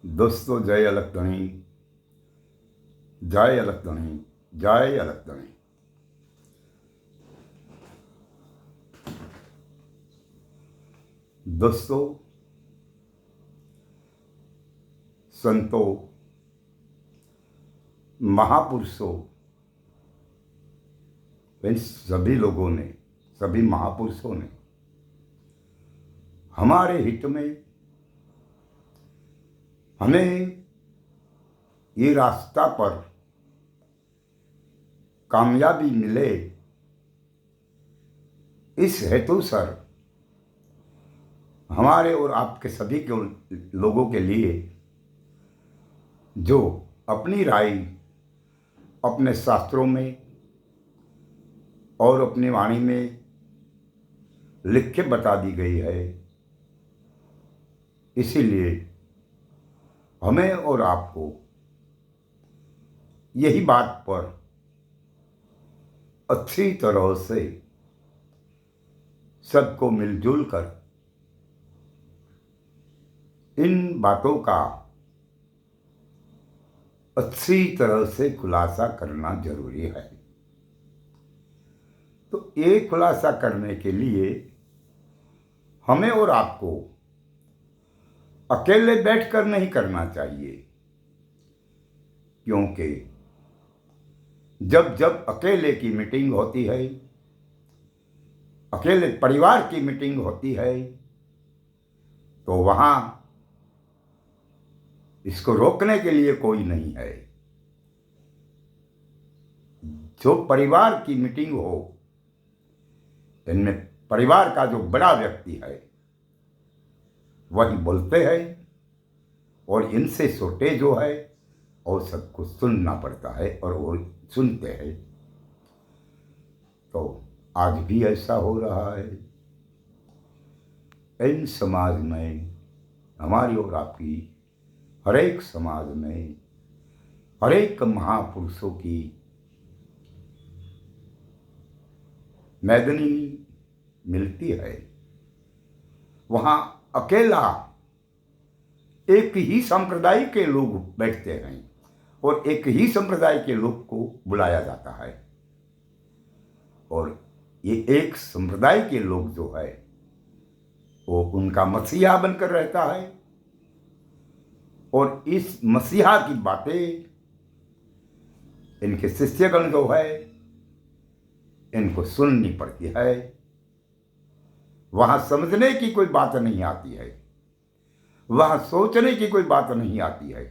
दोस्तों, जय अलकधणी, जय अलकधणी, जय अलकधणी। दोस्तों, संतों, महापुरुषों, इन सभी लोगों ने, सभी महापुरुषों ने हमारे हित में हमें ये रास्ता पर कामयाबी मिले, इस हेतु सर हमारे और आपके सभी के लोगों के लिए जो अपनी राय अपने शास्त्रों में और अपनी वाणी में लिख के बता दी गई है, इसीलिए हमें और आपको यही बात पर अच्छी तरह से सबको मिलजुल कर इन बातों का अच्छी तरह से खुलासा करना जरूरी है। तो ये खुलासा करने के लिए हमें और आपको अकेले बैठकर नहीं करना चाहिए, क्योंकि जब जब अकेले की मीटिंग होती है, अकेले परिवार की मीटिंग होती है, तो वहां इसको रोकने के लिए कोई नहीं है। जो परिवार की मीटिंग हो, इनमें परिवार का जो बड़ा व्यक्ति है वही बोलते हैं और इनसे छोटे जो है और सबको सुनना पड़ता है और वो सुनते हैं। तो आज भी ऐसा हो रहा है इन समाज में, हमारी और आपकी हर एक समाज में हर एक महापुरुषों की मैदानी मिलती है। वहाँ अकेला एक ही संप्रदाय के लोग बैठते हैं और एक ही संप्रदाय के लोग को बुलाया जाता है, और ये एक संप्रदाय के लोग जो है वो उनका मसीहा बनकर रहता है, और इस मसीहा की बातें इनके शिष्यगण जो है इनको सुननी पड़ती है। वहां समझने की कोई बात नहीं आती है, वहां सोचने की कोई बात नहीं आती है।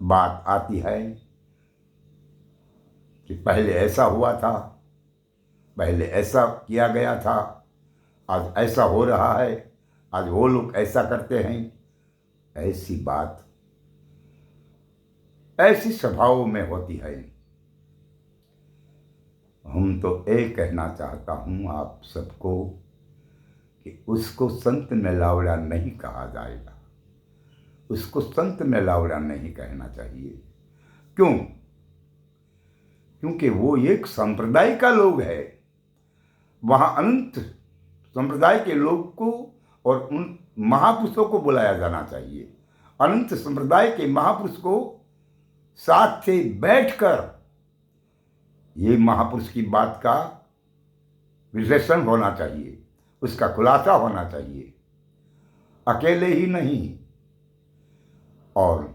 बात आती है कि पहले ऐसा हुआ था, पहले ऐसा किया गया था, आज ऐसा हो रहा है, आज वो लोग ऐसा करते हैं। ऐसी बात ऐसी सभाओं में होती है। हम तो ये कहना चाहता हूं आप सबको कि उसको संत मेलावड़ा नहीं कहा जाएगा, उसको संत मेलावड़ा नहीं कहना चाहिए। क्यों? क्योंकि वो एक संप्रदाय का लोग है। वहां अनंत संप्रदाय के लोग को और उन महापुरुषों को बुलाया जाना चाहिए। अनंत संप्रदाय के महापुरुष को साथ से बैठकर ये महापुरुष की बात का विश्लेषण होना चाहिए, उसका खुलासा होना चाहिए, अकेले ही नहीं। और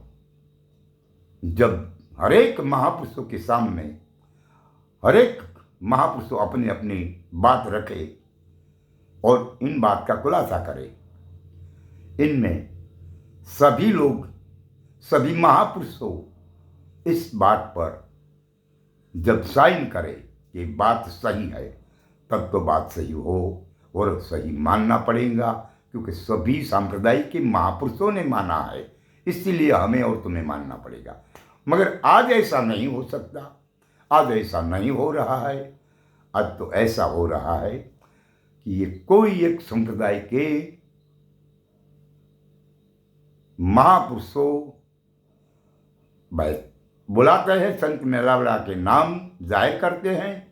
जब हर एक महापुरुषों के सामने हर एक महापुरुष अपनी अपनी बात रखे और इन बात का खुलासा करे, इनमें सभी लोग, सभी महापुरुषों इस बात पर जब साइन करे कि बात सही है, तब तो बात सही हो और सही मानना पड़ेगा, क्योंकि सभी सांप्रदायिक के महापुरुषों ने माना है, इसीलिए हमें और तुम्हें मानना पड़ेगा। मगर आज ऐसा नहीं हो सकता, आज ऐसा नहीं हो रहा है। आज तो ऐसा हो रहा है कि ये कोई एक संप्रदाय के महापुरुषों बुलाते हैं, संत मेलावड़ा के नाम जाहिर करते हैं।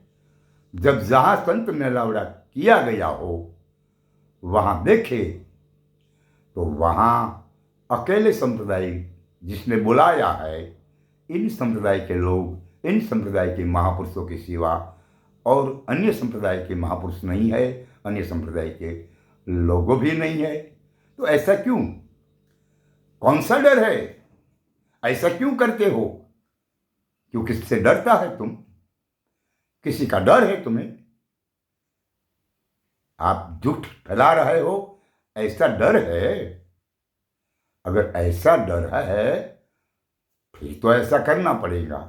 जब जहाँ संत मेलावड़ा किया गया हो वहाँ देखे तो वहाँ अकेले संप्रदाय जिसने बुलाया है, इन संप्रदाय के लोग, इन संप्रदाय के महापुरुषों के सिवा और अन्य संप्रदाय के महापुरुष नहीं है, अन्य संप्रदाय के लोगों भी नहीं है। तो ऐसा क्यों? कौन सा डर है? ऐसा क्यों करते हो? क्यों किससे डरता है तुम? किसी का डर है तुम्हें? आप झूठ फैला रहे हो, ऐसा डर है? अगर ऐसा डर है फिर तो ऐसा करना पड़ेगा।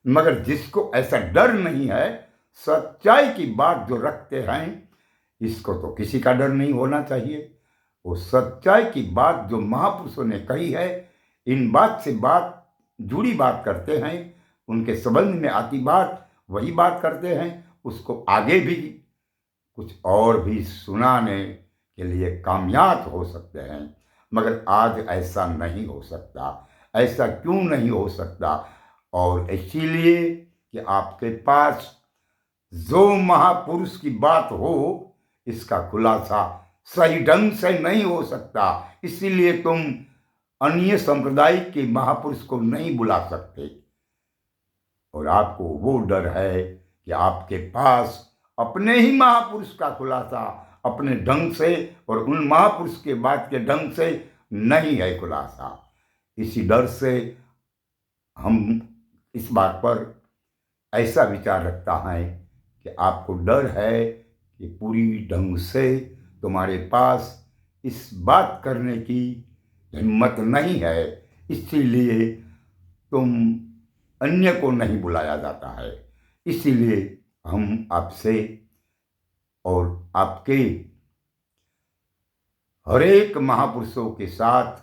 मगर जिसको ऐसा डर नहीं है, सच्चाई की बात जो रखते हैं, इसको तो किसी का डर नहीं होना चाहिए। वो सच्चाई की बात जो महापुरुषों ने कही है, इन बात से बात जुड़ी बात करते हैं, उनके संबंध में आती बात वही बात करते हैं, उसको आगे भी कुछ और भी सुनाने के लिए कामयाब हो सकते हैं। मगर आज ऐसा नहीं हो सकता। ऐसा क्यों नहीं हो सकता? और इसीलिए कि आपके पास जो महापुरुष की बात हो, इसका खुलासा सही ढंग से नहीं हो सकता। इसीलिए तुम अन्य संप्रदाय के महापुरुष को नहीं बुला सकते। और आपको वो डर है कि आपके पास अपने ही महापुरुष का खुलासा अपने ढंग से और उन महापुरुष के बात के ढंग से नहीं है खुलासा। इसी डर से हम इस बात पर ऐसा विचार रखता है कि आपको डर है कि पूरी ढंग से तुम्हारे पास इस बात करने की हिम्मत नहीं है, इसीलिए तुम अन्य को नहीं बुलाया जाता है। इसीलिए हम आपसे और आपके हर एक महापुरुषों के साथ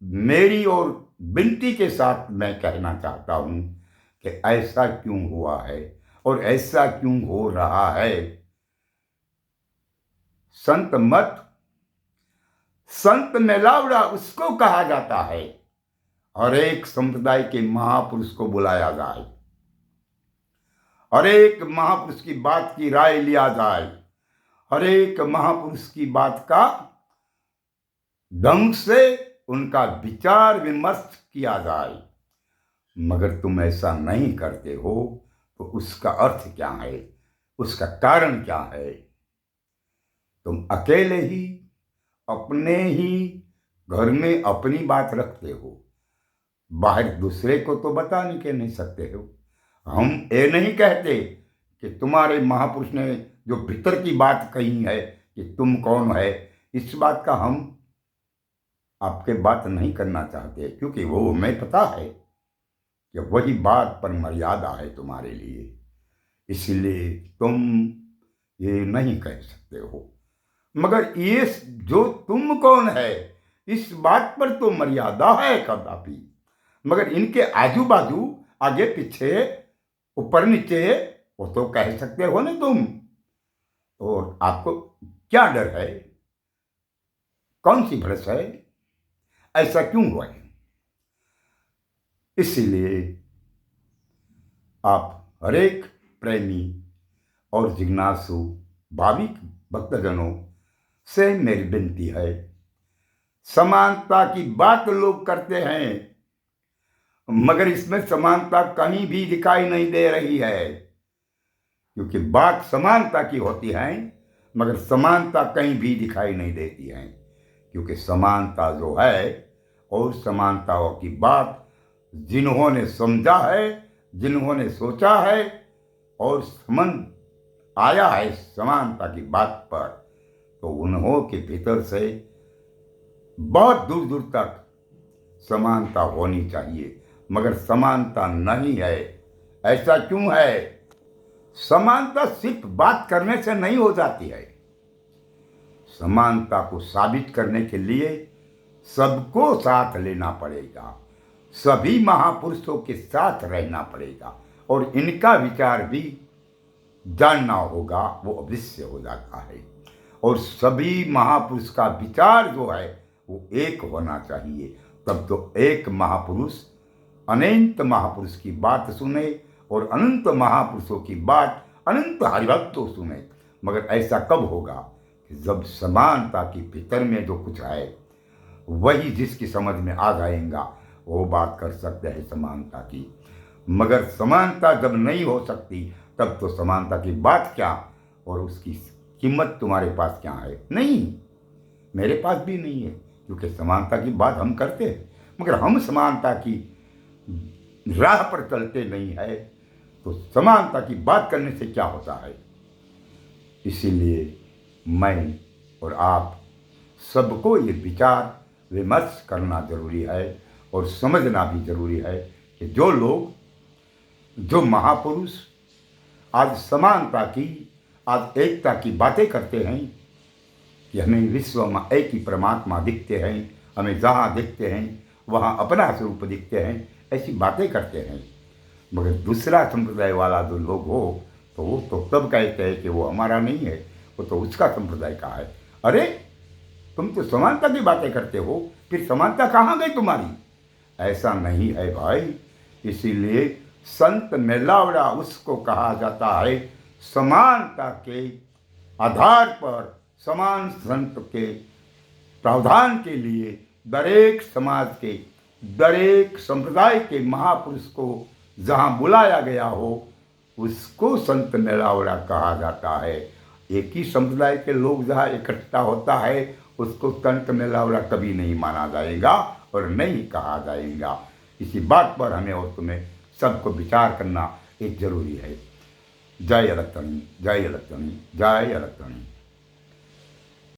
मेरी और विनती के साथ मैं कहना चाहता हूँ कि ऐसा क्यों हुआ है और ऐसा क्यों हो रहा है। संत मत, संत मेलावड़ा उसको कहा जाता है हर एक संप्रदाय के महापुरुष को बुलाया जाए, हर एक महापुरुष की बात की राय लिया जाए, हर एक महापुरुष की बात का ढंग से उनका विचार विमर्श किया जाए। मगर तुम ऐसा नहीं करते हो तो उसका अर्थ क्या है? उसका कारण क्या है? तुम अकेले ही अपने ही घर में अपनी बात रखते हो, बाहर दूसरे को तो बता नहीं के नहीं सकते हो। हम ये नहीं कहते कि तुम्हारे महापुरुष ने जो भीतर की बात कही है कि तुम कौन है, इस बात का हम आपके बात नहीं करना चाहते, क्योंकि वो हमें पता है कि वही बात पर मर्यादा है तुम्हारे लिए। इसलिए तुम ये नहीं कह सकते हो। मगर ये जो तुम कौन है, इस बात पर तो मर्यादा है कदापि। मगर इनके आजू बाजू, आगे पीछे, ऊपर नीचे, वो तो कह सकते हो ना तुम। और आपको क्या डर है? कौन सी भड़स है? ऐसा क्यों हुआ है? इसीलिए आप हरेक प्रेमी और जिज्ञासु भाविक भक्तजनों से मेरी विनती है, समानता की बात लोग करते हैं मगर इसमें समानता कहीं भी दिखाई नहीं दे रही है। क्योंकि बात समानता की होती है मगर समानता कहीं भी दिखाई नहीं देती है। क्योंकि समानता जो है और समानताओं की बात जिन्होंने समझा है, जिन्होंने सोचा है और समझ आया है समानता की बात पर, तो उन्हों के भीतर से बहुत दूर दूर तक समानता होनी चाहिए। मगर समानता नहीं है। ऐसा क्यों है? समानता सिर्फ बात करने से नहीं हो जाती है। समानता को साबित करने के लिए सबको साथ लेना पड़ेगा, सभी महापुरुषों के साथ रहना पड़ेगा और इनका विचार भी जानना होगा, वो अवश्य हो जाता है। और सभी महापुरुष का विचार जो है वो एक होना चाहिए, तब तो एक महापुरुष अनंत महापुरुष की बात सुने और अनंत महापुरुषों की बात अनंत हरिभक्तों सुने। मगर ऐसा कब होगा? कि जब समानता की भीतर में जो कुछ है, वही जिसकी समझ में आ जाएगा वो बात कर सकते हैं समानता की। मगर समानता जब नहीं हो सकती तब तो समानता की बात क्या और उसकी कीमत तुम्हारे पास क्या है? नहीं, मेरे पास भी नहीं है, क्योंकि समानता की बात हम करते हैं मगर हम समानता की राह पर चलते नहीं है, तो समानता की बात करने से क्या होता है? इसीलिए मैं और आप सबको ये विचार विमर्श करना जरूरी है और समझना भी जरूरी है कि जो लोग, जो महापुरुष आज समानता की, आज एकता की बातें करते हैं कि हमें विश्व में एक ही परमात्मा दिखते हैं, हमें जहाँ दिखते हैं वहाँ अपना स्वरूप दिखते हैं, ऐसी बातें करते हैं, मगर दूसरा संप्रदाय वाला जो लोग हो तो वो तो तब कहते हैं कि वो हमारा नहीं है, वो तो उसका संप्रदाय का है। अरे तुम तो समानता की बातें करते हो, फिर समानता कहाँ गई तुम्हारी? ऐसा नहीं है भाई। इसीलिए संत मेलावड़ा उसको कहा जाता है समानता के आधार पर, समान संत के प्रावधान के लिए दरेक समाज के, दरेक संप्रदाय के महापुरुष को जहाँ बुलाया गया हो उसको संत मेलावड़ा कहा जाता है। एक ही संप्रदाय के लोग जहाँ इकट्ठा होता है उसको संत मेलावड़ा कभी नहीं माना जाएगा और नहीं कहा जाएगा। इसी बात पर हमें और तुम्हें सबको विचार करना एक जरूरी है। जय इलेक्ट्रॉनिक, जय इलेक्ट्रॉनिक, जय इलेक्ट्रॉनिक।